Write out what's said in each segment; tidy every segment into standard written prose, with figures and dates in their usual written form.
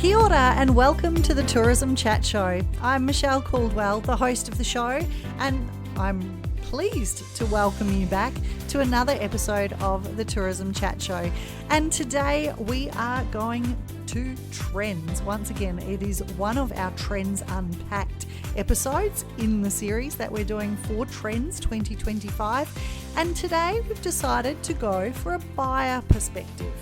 Kia ora and welcome to the Tourism Chat Show. I'm Michelle Caldwell, the host of the show, and I'm pleased to welcome you back to another episode of the Tourism Chat Show. And today we are going to TRENZ. Once again, it is one of our TRENZ Unpacked episodes in the series that we're doing for TRENZ 2025. And today we've decided to go for a buyer perspective.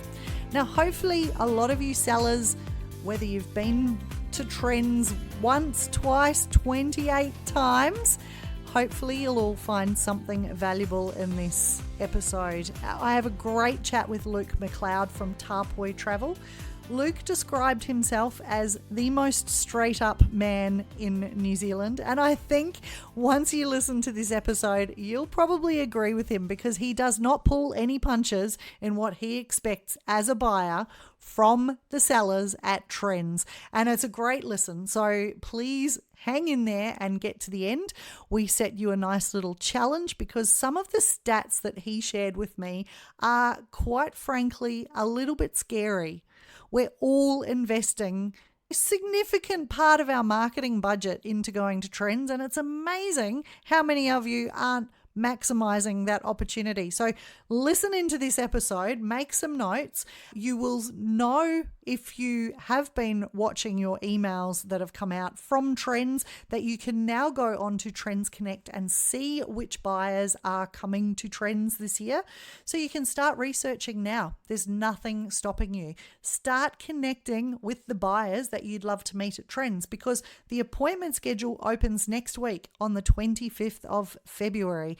Now, hopefully a lot of you sellers, whether you've been to TRENZ once, twice, 28 times, hopefully you'll all find something valuable in this episode. I have a great chat with Luke McLeod from Tāpoi Travel. Luke described himself as the most straight up man in New Zealand, and I think once you listen to this episode you'll probably agree with him, because he does not pull any punches in what he expects as a buyer from the sellers at TRENZ, and it's a great listen, so please hang in there and get to the end. We set you a nice little challenge because some of the stats that he shared with me are quite frankly a little bit scary. We're all investing a significant part of our marketing budget into going to TRENZ, and it's amazing how many of you aren't maximizing that opportunity. So listen into this episode, make some notes. You will know if you have been watching your emails that have come out from TRENZ that you can now go on to TRENZ Connect and see which buyers are coming to TRENZ this year. So you can start researching now. There's nothing stopping you. Start connecting with the buyers that you'd love to meet at TRENZ, because the appointment schedule opens next week on the 25th of February.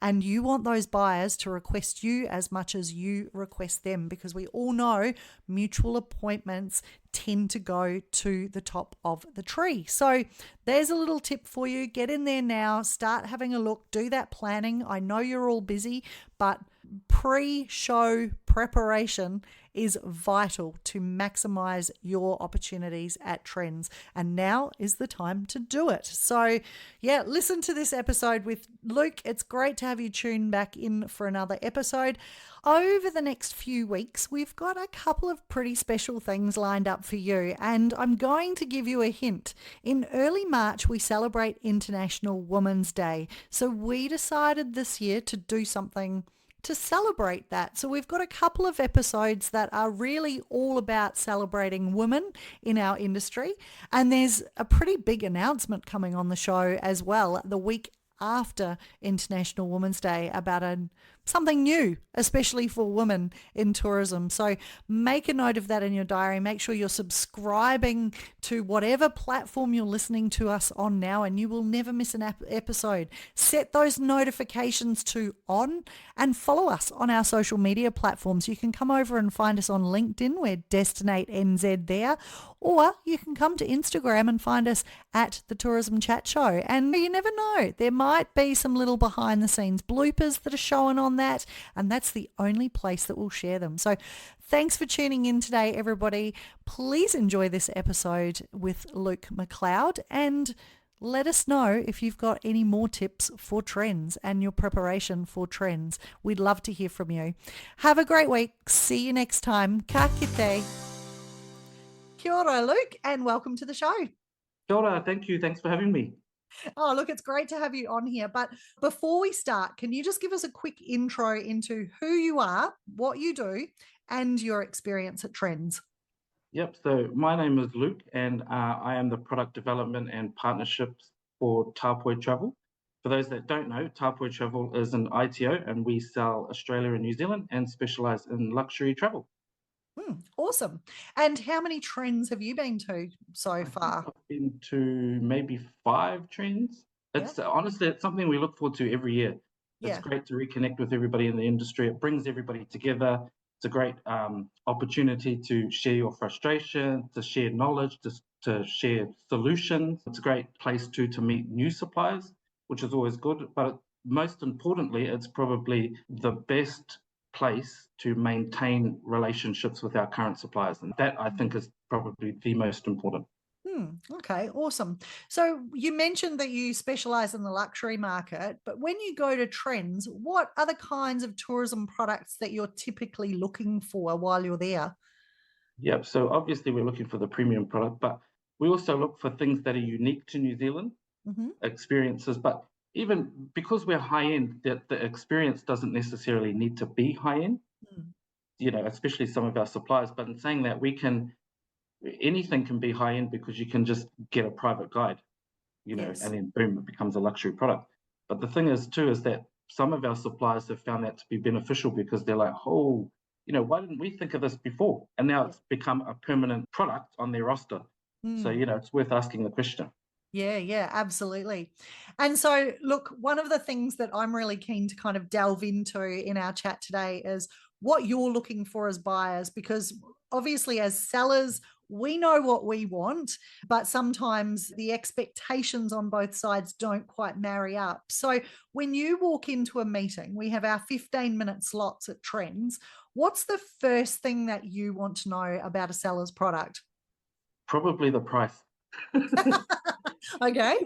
And you want those buyers to request you as much as you request them, because we all know mutual appointments tend to go to the top of the tree. So there's a little tip for you. Get in there now, start having a look, do that planning. I know you're all busy, but pre-show preparation is vital to maximize your opportunities at TRENZ. And now is the time to do it. So yeah, listen to this episode with Luke. It's great to have you tune back in for another episode. Over the next few weeks, we've got a couple of pretty special things lined up for you, and I'm going to give you a hint. In early March, we celebrate International Women's Day. So we decided this year to do something to celebrate that. So we've got a couple of episodes that are really all about celebrating women in our industry. And there's a pretty big announcement coming on the show as well the week after International Women's Day about something new, especially for women in tourism. So make a note of that in your diary. Make sure you're subscribing to whatever platform you're listening to us on now, and you will never miss an episode. Set those notifications to on and follow us on our social media platforms. You can come over and find us on LinkedIn. We're Destinate NZ there. Or you can come to Instagram and find us at the Tourism Chat Show. And you never know, there might be some little behind the scenes bloopers that are showing on that, and that's the only place that we'll share them. So thanks for tuning in today, everybody. Please enjoy this episode with Luke McLeod, and let us know if you've got any more tips for TRENZ and your preparation for TRENZ. We'd love to hear from you. Have a great week. See you next time. Ka kite. Kia ora, Luke, and welcome to the show. Kia ora, thank you. Thanks for having me. Oh, look, it's great to have you on here. But before we start, can you just give us a quick intro into who you are, what you do, and your experience at TRENZ? Yep, so my name is Luke, and I am the product development and partnerships for Tāpoi Travel. For those that don't know, Tāpoi Travel is an ITO, and we sell Australia and New Zealand and specialize in luxury travel. Awesome. And how many TRENZ have you been to so far? I've been to maybe 5 TRENZ. It's honestly, it's something we look forward to every year. It's great to reconnect with everybody in the industry. It brings everybody together. It's a great opportunity to share your frustration, to share knowledge, to share solutions. It's a great place to meet new suppliers, which is always good. But most importantly, it's probably the best place to maintain relationships with our current suppliers. And that, I think, is probably the most important. Okay, awesome. So you mentioned that you specialize in the luxury market, but when you go to TRENZ, what are the kinds of tourism products that you're typically looking for while you're there? Yep. So obviously we're looking for the premium product, but we also look for things that are unique to New Zealand, experiences. But even because we're high end, the experience doesn't necessarily need to be high end, especially some of our suppliers. But in saying that, anything can be high end because you can just get a private guide, and then boom, it becomes a luxury product. But the thing is too, is that some of our suppliers have found that to be beneficial because they're like, oh, why didn't we think of this before? And now it's become a permanent product on their roster. So, it's worth asking the question. Yeah, absolutely. And so, look, one of the things that I'm really keen to kind of delve into in our chat today is what you're looking for as buyers, because obviously as sellers, we know what we want, but sometimes the expectations on both sides don't quite marry up. So when you walk into a meeting, we have our 15-minute slots at TRENZ. What's the first thing that you want to know about a seller's product? Probably the price. Okay.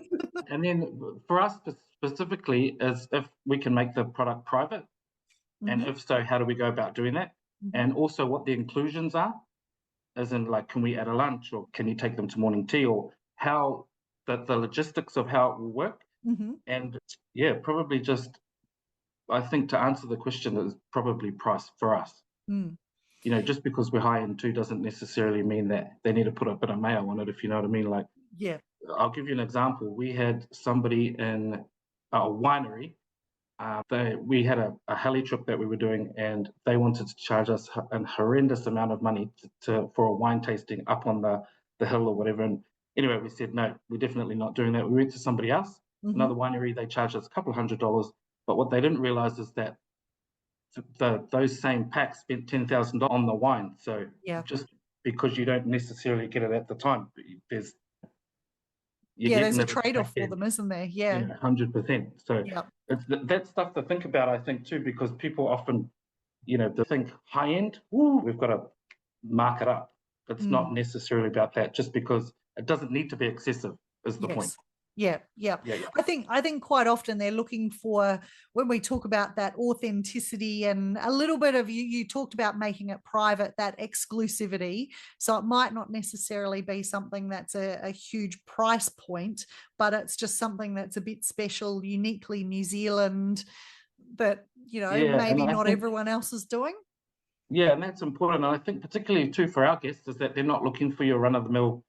And then for us specifically is if we can make the product private, and if so, how do we go about doing that? And also what the inclusions are, as in like, can we add a lunch, or can you take them to morning tea, or how the logistics of how it will work. And probably just, I think to answer the question is probably price for us. Just because we're high end too doesn't necessarily mean that they need to put a bit of mayo on it, if you know what I mean. Like, I'll give you an example. We had somebody in a winery. We had a heli trip that we were doing, and they wanted to charge us a horrendous amount of money for a wine tasting up on the hill or whatever. And anyway, we said, no, we're definitely not doing that. We went to somebody else, another winery. They charged us a couple of $100s. But what they didn't realize is that those same packs spent $10,000 on the wine. So just because you don't necessarily get it at the time, there's a trade-off for them, isn't there? 100%. So it's that stuff to think about, I think, too, because people often, they think high end, we've got to mark it up. It's not necessarily about that, just because it doesn't need to be excessive is the point. Yeah. I think quite often they're looking for, when we talk about that authenticity and a little bit of, you talked about making it private, that exclusivity. So it might not necessarily be something that's a huge price point, but it's just something that's a bit special, uniquely New Zealand, that, maybe not everyone else is doing. Yeah, and that's important. And I think particularly too for our guests is that they're not looking for your run-of-the-mill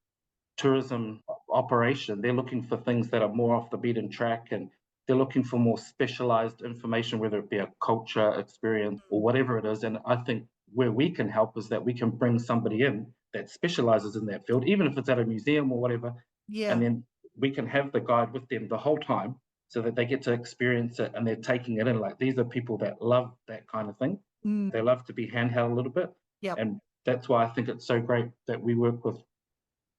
tourism operation. They're looking for things that are more off the beaten track, and they're looking for more specialized information, whether it be a culture experience or whatever it is. And I think where we can help is that we can bring somebody in that specializes in that field, even if it's at a museum or whatever. And then we can have the guide with them the whole time so that they get to experience it and they're taking it in. Like, these are people that love that kind of thing. They love to be handheld a little bit. And that's why I think it's so great that we work with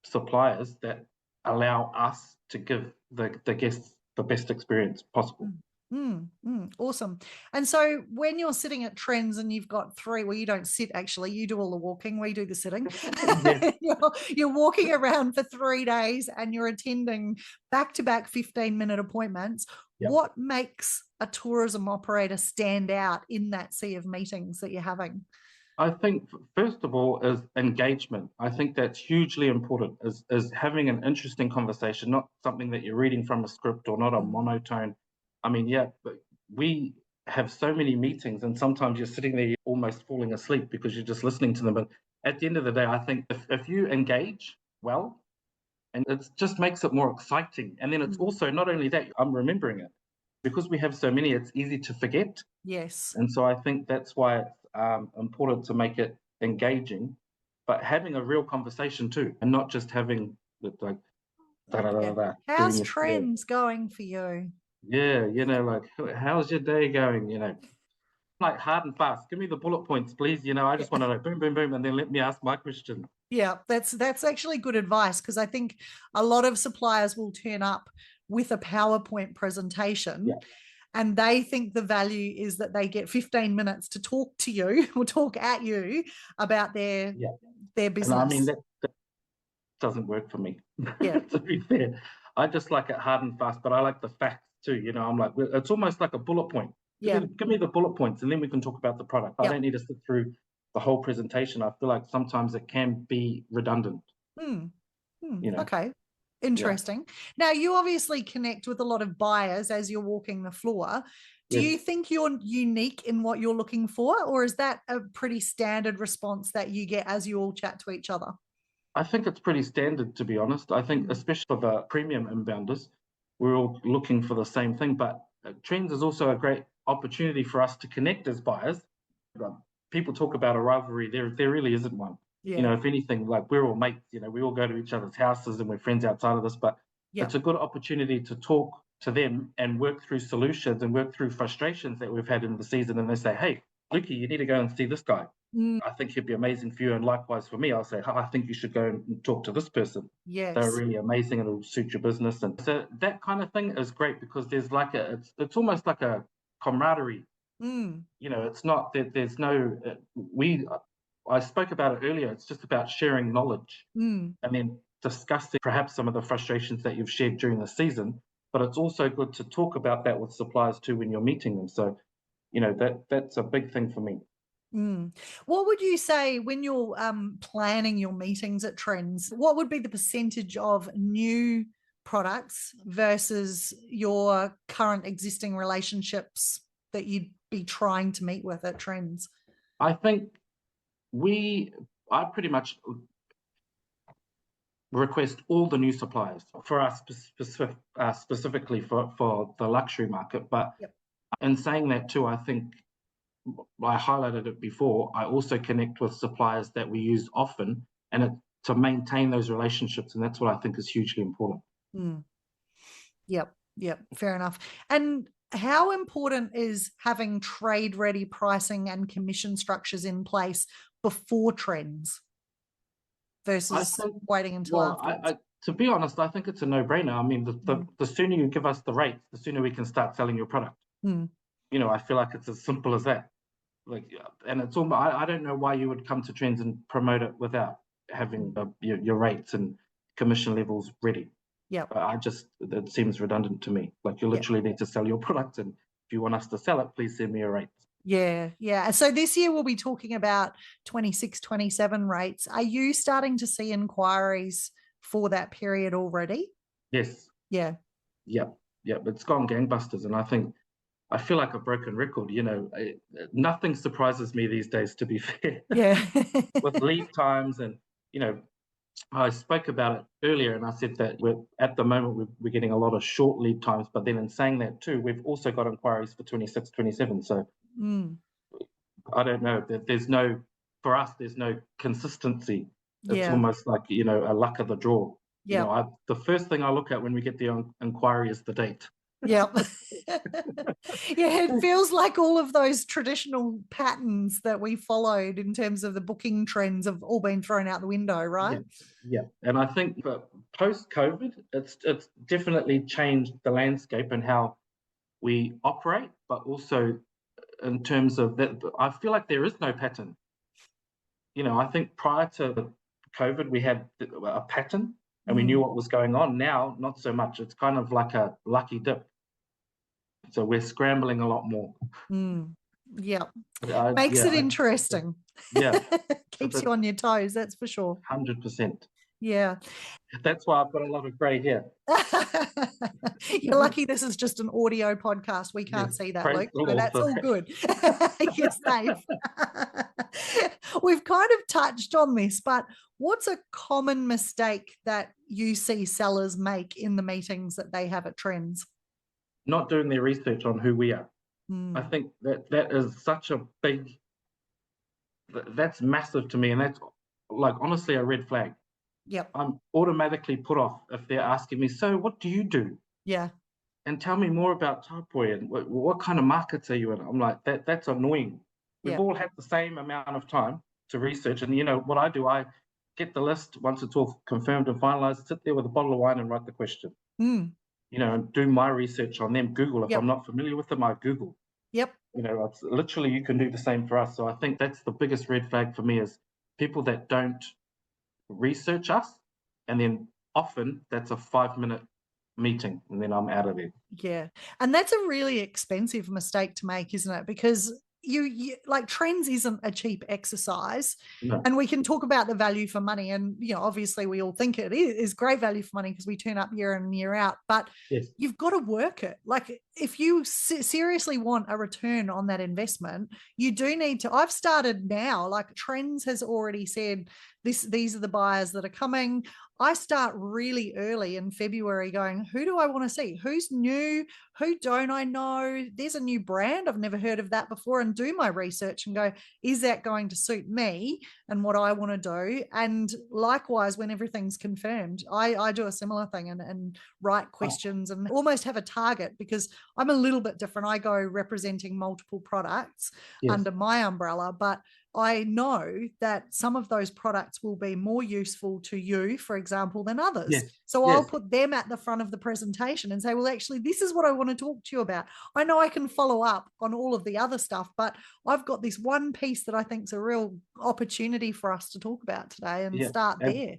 suppliers that allow us to give the guests the best experience possible. Awesome. And so when you're sitting at TRENZ and you've got you don't sit, actually, you do all the walking, we do the sitting. You're walking around for 3 days and you're attending back-to-back 15-minute appointments. What makes a tourism operator stand out in that sea of meetings that you're having? I think, first of all, is engagement. I think that's hugely important, is having an interesting conversation, not something that you're reading from a script or not a monotone. I mean, but we have so many meetings, and sometimes you're sitting there almost falling asleep because you're just listening to them. But at the end of the day, I think if you engage well, and it just makes it more exciting. And then it's also, not only that, I'm remembering it. Because we have so many, it's easy to forget. Yes. And so I think that's why it's important to make it engaging, but having a real conversation too, and not just having like how's TRENZ going for you? Like, how's your day going? Like, hard and fast. Give me the bullet points, please. I just want to know, boom, boom, boom, and then let me ask my question. Yeah, that's actually good advice, because I think a lot of suppliers will turn up with a PowerPoint presentation and they think the value is that they get 15 minutes to talk to you or talk at you about their business. And I mean, that doesn't work for me. To be fair, I just like it hard and fast, but I like the facts too. I'm like, it's almost like a bullet point. Give me the bullet points, and then we can talk about the product. I don't need to sit through the whole presentation, I feel like sometimes it can be redundant. Okay. Interesting. Now, you obviously connect with a lot of buyers as you're walking the floor. Do you think you're unique in what you're looking for, or is that a pretty standard response that you get as you all chat to each other? I think it's pretty standard, to be honest. I think, especially for the premium inbounders, we're all looking for the same thing. But TRENZ is also a great opportunity for us to connect as buyers. People talk about a rivalry. There really isn't one. If anything, like, we're all mates. We all go to each other's houses and we're friends outside of this. But it's a good opportunity to talk to them and work through solutions and work through frustrations that we've had in the season. And they say, hey, Lukey, you need to go and see this guy. I think he'd be amazing for you. And likewise for me, I'll say, I think you should go and talk to this person. Yes. They're really amazing and it'll suit your business. And so that kind of thing is great, because there's like it's almost like a camaraderie. It's not that there's no, I spoke about it earlier. It's just about sharing knowledge and then discussing perhaps some of the frustrations that you've shared during the season. But it's also good to talk about that with suppliers too when you're meeting them. So, that's a big thing for me. What would you say when you're planning your meetings at TRENZ? What would be the percentage of new products versus your current existing relationships that you'd be trying to meet with at TRENZ? I think I pretty much request all the new suppliers for us specifically for the luxury market. But in saying that too, I think I highlighted it before, I also connect with suppliers that we use often to maintain those relationships. And that's what I think is hugely important. Yep. Fair enough. And how important is having trade-ready pricing and commission structures in place before TRENZ versus waiting until afterwards? To be honest, I think it's a no-brainer. I mean, the sooner you give us the rates, the sooner we can start selling your product. I feel like it's as simple as that. And it's almost, I don't know why you would come to TRENZ and promote it without having your rates and commission levels ready. It seems redundant to me. Like, you literally need to sell your product, and if you want us to sell it, please send me your rates. Yeah. So this year we'll be talking about 26, 27 rates. Are you starting to see inquiries for that period already? Yes. Yeah. It's gone gangbusters, and I feel like a broken record. Nothing surprises me these days, to be fair. With lead times, and I spoke about it earlier, and I said that at the moment we're getting a lot of short lead times, but then in saying that too, we've also got inquiries for 26, 27. So I don't know. For us, there's no consistency. It's almost like, a luck of the draw. The first thing I look at when we get the inquiry is the date. It feels like all of those traditional patterns that we followed in terms of the booking trends have all been thrown out the window, right? And I think post-COVID, it's definitely changed the landscape and how we operate, but also in terms of that, I feel like there is no pattern. I think prior to COVID, we had a pattern and we knew what was going on. Now, not so much. It's kind of like a lucky dip. So we're scrambling a lot more. Makes it interesting. Keeps you on your toes, that's for sure. 100%. Yeah. That's why I've got a lot of grey hair. You're lucky this is just an audio podcast. We can't see that, Luke. So that's all good. You're safe. We've kind of touched on this, but what's a common mistake that you see sellers make in the meetings that they have at TRENZ? Not doing their research on who we are. I think that is such a that's massive to me, and that's, like, honestly a red flag. I'm automatically put off if they're asking me, so what do you do? And tell me more about Tāpoi, and what kind of markets are you in? I'm like, that's annoying. We've all had the same amount of time to research, and what I do, I get the list once it's all confirmed and finalized, sit there with a bottle of wine and write the question. And do my research on them. Google. If I'm not familiar with them, I Google. It's literally, you can do the same for us. So I think that's the biggest red flag for me, is people that don't research us, and then often that's a 5-minute meeting and then I'm out of there. And that's a really expensive mistake to make, isn't it? Because you like TRENZ isn't a cheap exercise. No. And we can talk about the value for money. And, obviously we all think it is great value for money because we turn up year in and year out. But yes. You've got to work it. Like if you seriously want a return on that investment, you do need to. I've started now, like TRENZ has already said, these are the buyers that are coming. I start really early in February going, who do I want to see? Who's new? Who don't I know? There's a new brand. I've never heard of that before, and do my research and go, is that going to suit me and what I want to do? And likewise, when everything's confirmed, I do a similar thing and write questions and almost have a target, because I'm a little bit different. I go representing multiple products under my umbrella, but I know that some of those products will be more useful to you, for example, than others. Yes. So I'll put them at the front of the presentation and say, well, actually, this is what I want to talk to you about. I know I can follow up on all of the other stuff, but I've got this one piece that I think is a real opportunity for us to talk about today and start there.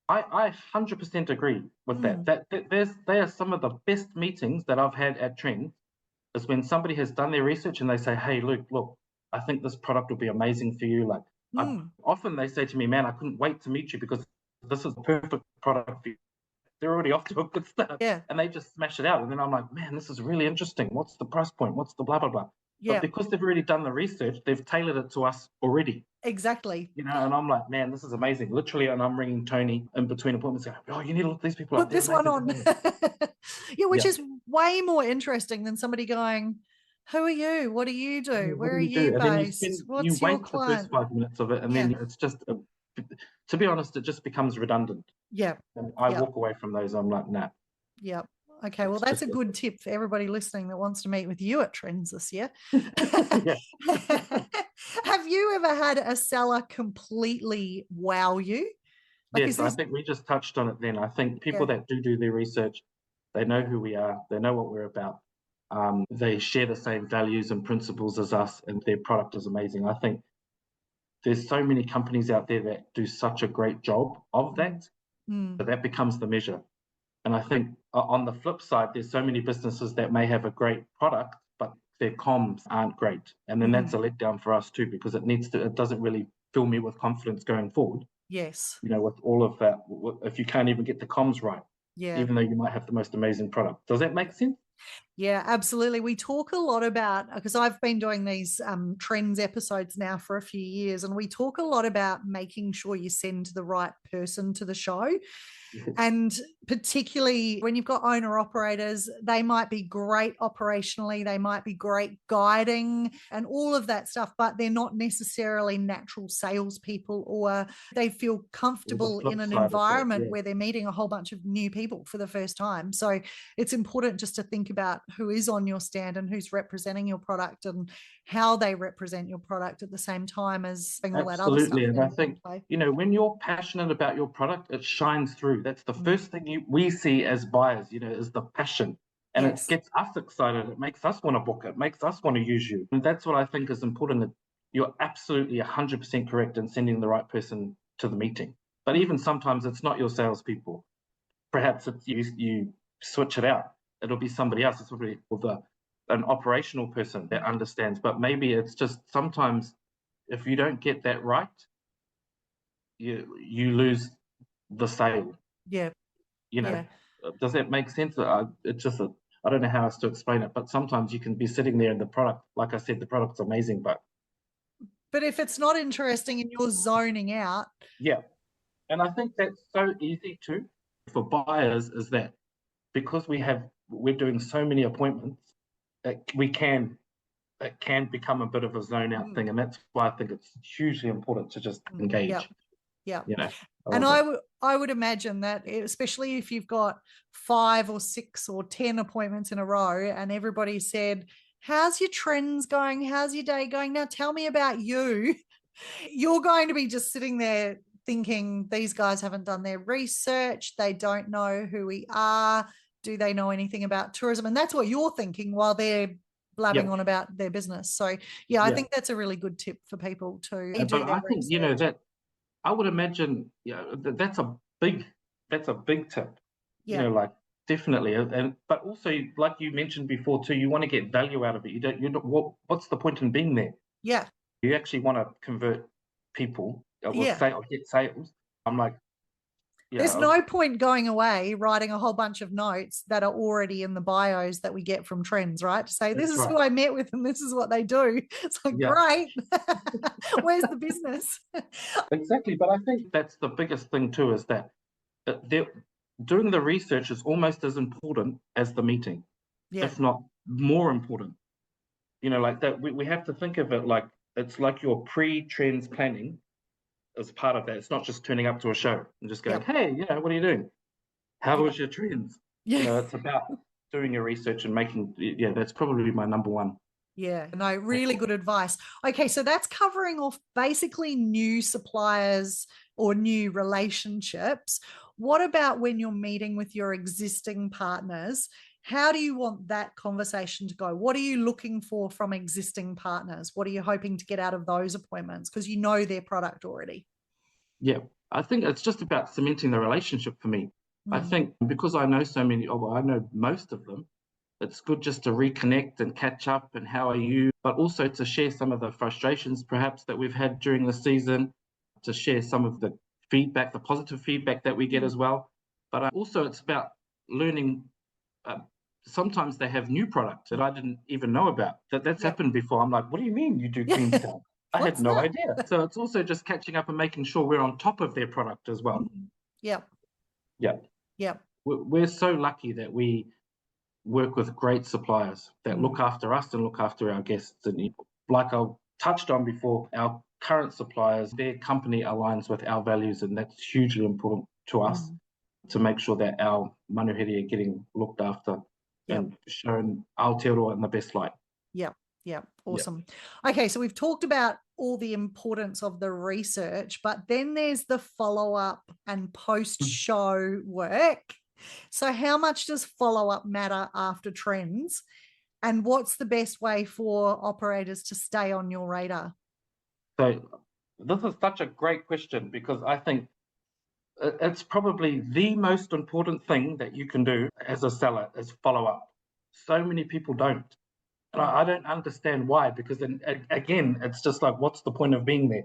I 100% agree with that. They are some of the best meetings that I've had at TRENZ, is when somebody has done their research and they say, hey, Luke, look, I think this product will be amazing for you. Like often they say to me, man, I couldn't wait to meet you because this is the perfect product for you. They're already off to a good start. Yeah. And they just smash it out. And then I'm like, man, this is really interesting. What's the price point? What's the blah, blah, blah. Yeah. But because they've already done the research, they've tailored it to us already. Exactly. And I'm like, man, this is amazing. Literally, and I'm ringing Tony in between appointments going, oh, you need to look these people up. Put this one on. Which is way more interesting than somebody going, who are you? What do you do? Where are you based? What's your client? The first 5 minutes of it, and then it's just, to be honest, it just becomes redundant. Yeah. And I walk away from those. I'm like, nah. Yeah. Okay. Well, that's a good tip for everybody listening that wants to meet with you at TRENZ this year. Have you ever had a seller completely wow you? Yes, I think we just touched on it then. I think people that do their research, they know who we are, they know what we're about. They share the same values and principles as us, and their product is amazing. I think there's so many companies out there that do such a great job of that, but that becomes the measure. And I think on the flip side, there's so many businesses that may have a great product, but their comms aren't great. And then that's a letdown for us too, because it doesn't really fill me with confidence going forward. Yes. With all of that, if you can't even get the comms right, even though you might have the most amazing product. Does that make sense? Yeah, absolutely. We talk a lot about, because I've been doing these TRENZ episodes now for a few years, and we talk a lot about making sure you send the right person to the show. And particularly when you've got owner operators, they might be great operationally, they might be great guiding and all of that stuff, but they're not necessarily natural salespeople, or they feel comfortable in an environment where they're meeting a whole bunch of new people for the first time. So it's important just to think about who is on your stand and who's representing your product and how they represent your product at the same time as all that other stuff. Absolutely. And I think, when you're passionate about your product, it shines through. That's the first thing we see as buyers, is the passion. And it gets us excited. It makes us want to book it, makes us want to use you. And that's what I think is important. You're absolutely 100% correct in sending the right person to the meeting. But even sometimes it's not your salespeople. Perhaps it's you switch it out. It'll be somebody else. It's probably an operational person that understands. But maybe it's just sometimes if you don't get that right, you lose the sale. Yeah. Does that make sense? It's just I don't know how else to explain it, but sometimes you can be sitting there and the product, like I said, the product's amazing, but if it's not interesting and you're zoning out. Yeah. And I think that's so easy too for buyers, is that because we're doing so many appointments, it can become a bit of a zone out thing. And that's why I think it's hugely important to just engage. Yeah. And I would imagine that, especially if you've got 5 or 6 or 10 appointments in a row and everybody said, how's your TRENZ going? How's your day going? Now tell me about you. You're going to be just sitting there thinking, these guys haven't done their research. They don't know who we are. Do they know anything about tourism? And that's what you're thinking while they're blabbing on about their business. So I think that's a really good tip for people to do. But I think, that I would imagine, that's a big tip. Yeah. Definitely. But also, like you mentioned before too, you want to get value out of it. What's the point in being there? Yeah. You actually want to convert people or Yeah. get sales. I'm like, There's no point going away writing a whole bunch of notes that are already in the bios that we get from TRENZ, right? To say, this is who I met with and this is what they do. It's like, great. Where's the business? Exactly. But I think that's the biggest thing too, is that doing the research is almost as important as the meeting, if not more important. You know, like that, we have to think of it like it's like your pre-TRENZ planning as part of that. It's not just turning up to a show and just going, hey, what are you doing? How was your TRENZ? It's about doing your research and making, that's probably my number one. Yeah, no, really good advice. Okay, so that's covering off basically new suppliers or new relationships. What about when you're meeting with your existing partners? How do you want that conversation to go? What are you looking for from existing partners? What are you hoping to get out of those appointments? Because you know their product already. Yeah, I think it's just about cementing the relationship for me. I think because I know so many, I know most of them, it's good just to reconnect and catch up and how are you, but also to share some of the frustrations perhaps that we've had during the season, to share some of the feedback, the positive feedback that we get as well. But also it's about learning. Sometimes they have new products that I didn't even know about. That's happened before. I'm like, what do you mean you do Queenstown? I had no idea. So it's also just catching up and making sure we're on top of their product as well. Yep. We're so lucky that we work with great suppliers that look after us and look after our guests. And like I touched on before, our current suppliers, their company aligns with our values, and that's hugely important to us to make sure that our manuhiri are getting looked after and shown Aotearoa in the best light. Awesome. Okay, so we've talked about all the importance of the research, but then there's the follow-up and post-show work. So how much does follow-up matter after TRENZ? And what's the best way for operators to stay on your radar? So this is such a great question, because I think it's probably the most important thing that you can do as a seller is follow-up. So many people don't. And I don't understand why, because then, again, it's just like, what's the point of being there?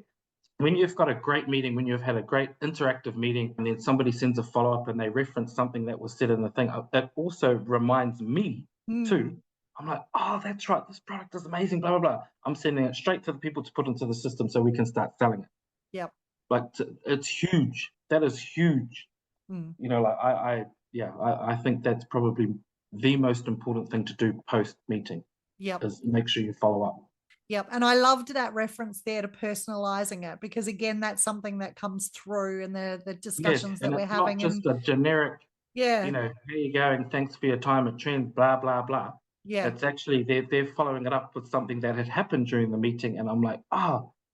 When you've got a great meeting, when you've had a great interactive meeting, and then somebody sends a follow-up and they reference something that was said in the thing, that also reminds me too. I'm like, oh, that's right, this product is amazing, blah, blah, blah. I'm sending it straight to the people to put into the system so we can start selling it. But it's huge. That is huge. Like I think that's probably the most important thing to do post-meeting. Is make sure you follow up. And I loved that reference there to personalizing it, because again, that's something that comes through in the discussions that we're having. Not just a generic, how you going? Thanks for your time at TRENZ, blah, blah, blah. It's actually, they're following it up with something that had happened during the meeting. And I'm like,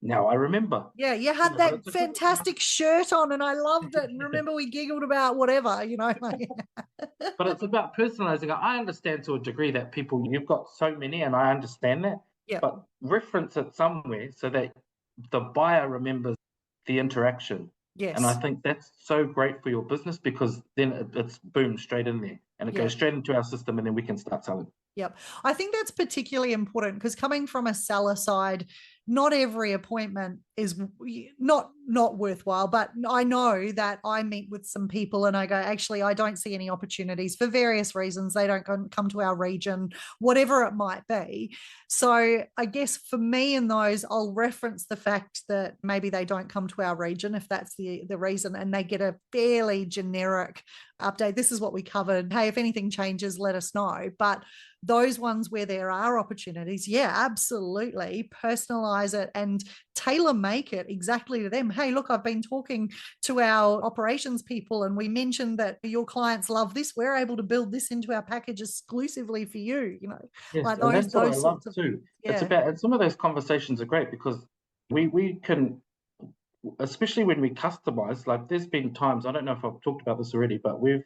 now I remember. You had that fantastic shirt on and I loved it. And remember, we giggled about whatever, But it's about personalizing it. I understand to a degree that you've got so many, and I understand that. But reference it somewhere so that the buyer remembers the interaction. And I think that's so great for your business, because then it's boom, straight in there. And it goes straight into our system, and then we can start selling. I think that's particularly important, because coming from a seller side, not every appointment is not worthwhile, but I know that I meet with some people and I go, actually, I don't see any opportunities for various reasons. They don't come to our region, whatever it might be. So I guess for me in those, I'll reference the fact that maybe they don't come to our region, if that's the reason, and they get a fairly generic update. This is what we covered. Hey, if anything changes, let us know. But those ones where there are opportunities, absolutely personalize it and tailor make it exactly to them. Hey, look, I've been talking to our operations people and we mentioned that your clients love this. We're able to build this into our package exclusively for you, like those what I love too. It's about, and some of those conversations are great, because we can, especially when we customize, like there's been times, I don't know if I've talked about this already, but we've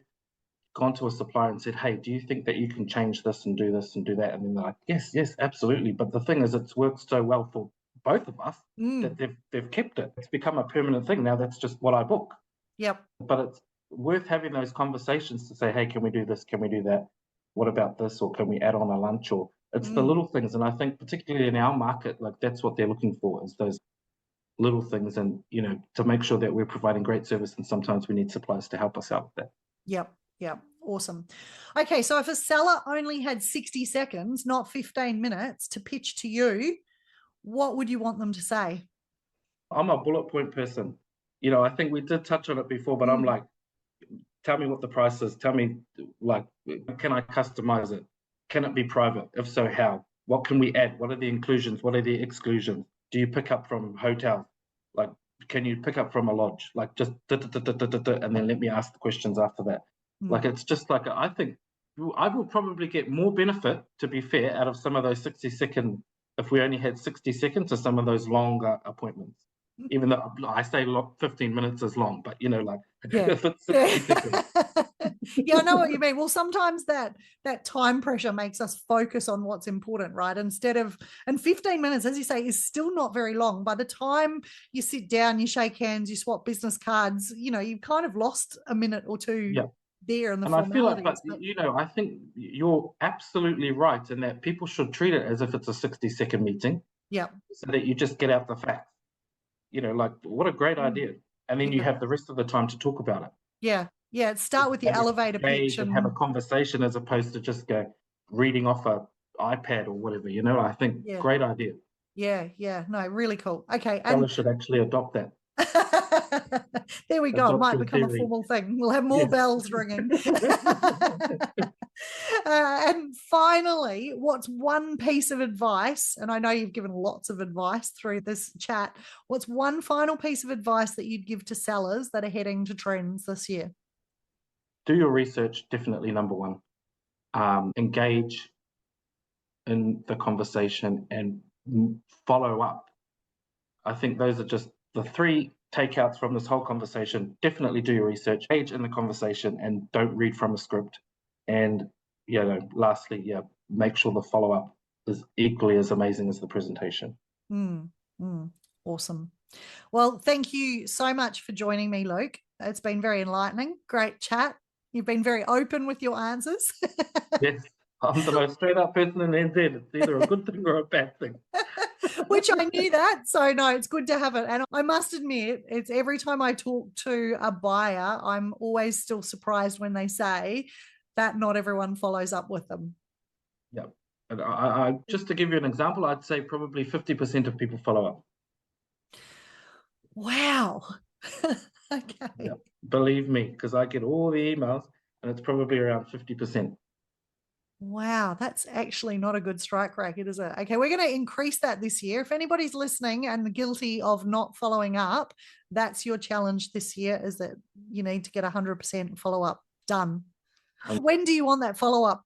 gone to a supplier and said, hey, do you think that you can change this and do that? And then they're like, yes, absolutely. But the thing is, it's worked so well for both of us that they've kept it. It's become a permanent thing. Now that's just what I book. But it's worth having those conversations to say, hey, can we do this? Can we do that? What about this? Or can we add on a lunch? Or It's the little things. And I think particularly in our market, like that's what they're looking for, is those little things, and, you know, to make sure that we're providing great service. And sometimes we need suppliers to help us out with that. Yep. Awesome. Okay, so if a seller only had 60 seconds, not 15 minutes, to pitch to you, what would you want them to say? I'm a bullet point person. You know, I think we did touch on it before, but I'm like, tell me what the price is. Tell me, like, can I customize it? Can it be private? If so, how? What can we add? What are the inclusions? What are the exclusions? Do you pick up from hotels? Like, can you pick up from a lodge? Like, just and then let me ask the questions after that. Like, it's just like, I think I will probably get more benefit, to be fair, out of some of those 60-second, if we only had 60 seconds, to some of those longer appointments. Even though I say 15 minutes is long, but, you know, like, if it's 60 seconds. Yeah, I know what you mean. Well, sometimes that time pressure makes us focus on what's important, right? And 15 minutes, as you say, is still not very long. By the time you sit down, you shake hands, you swap business cards, you know, you've kind of lost a minute or two there in the formalities. I feel like, but you know, I think you're absolutely right in that people should treat it as if it's a 60-second meeting. Yeah. So that you just get out the facts. You know, like, what a great idea. And then you have the rest of the time to talk about it. Yeah. Start with your elevator pitch and have a conversation, as opposed to just reading off a iPad or whatever, you know. I think great idea. Yeah. No, really cool. Okay. Sellers should actually adopt that. There we go. It might become a formal thing. We'll have more bells ringing. And finally, what's one piece of advice, and I know you've given lots of advice through this chat, what's one final piece of advice that you'd give to sellers that are heading to TRENZ this year? Do your research, definitely number one. Engage in the conversation and follow up. I think those are just the three takeouts from this whole conversation. Definitely do your research, engage in the conversation, and don't read from a script. And, you know, lastly, make sure the follow-up is equally as amazing as the presentation. Awesome. Well, thank you so much for joining me, Luke. It's been very enlightening. Great chat. You've been very open with your answers. Yes, I'm the most straight up person in NZ. It's either a good thing or a bad thing. Which I knew that. So no, it's good to have it. And I must admit, it's every time I talk to a buyer, I'm always still surprised when they say that not everyone follows up with them. Yeah. And I just to give you an example, I'd say probably 50% of people follow up. Wow. Okay. Yeah. Believe me, because I get all the emails, and it's probably around 50%. Wow, that's actually not a good strike rate, is it? Okay, we're going to increase that this year. If anybody's listening and guilty of not following up, that's your challenge this year, is that you need to get 100% follow-up done. When do you want that follow-up?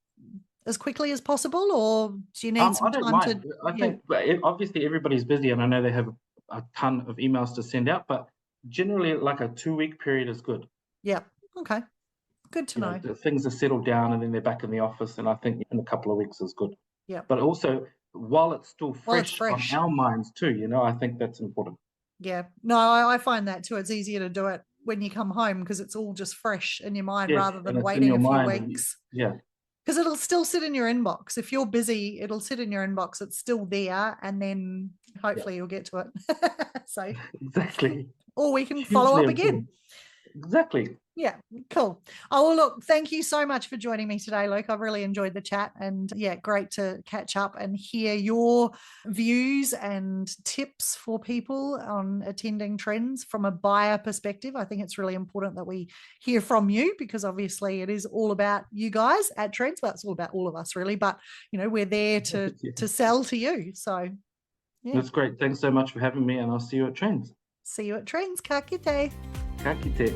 As quickly as possible, or do you need some time to... I think obviously everybody's busy, and I know they have a ton of emails to send out, but generally like a 2-week period is good. Yeah. Okay. Good to know. Things are settled down and then they're back in the office, and I think in a couple of weeks is good. Yeah. But also, while it's still fresh on our minds too, you know, I think that's important. Yeah. No, I find that too. It's easier to do it when you come home because it's all just fresh in your mind rather than waiting a few weeks. Because it'll still sit in your inbox. If you're busy, it'll sit in your inbox. It's still there, and then hopefully you'll get to it. So exactly. Or we can follow up again. Exactly. Yeah, cool. Oh, well, look, thank you so much for joining me today, Luke. I've really enjoyed the chat, and great to catch up and hear your views and tips for people on attending TRENZ from a buyer perspective. I think it's really important that we hear from you, because obviously it is all about you guys at TRENZ. Well, it's all about all of us really, but you know, we're there to sell to you. So that's great. Thanks so much for having me, and I'll see you at TRENZ. See you at TRENZ. Ka kite. Ka kite.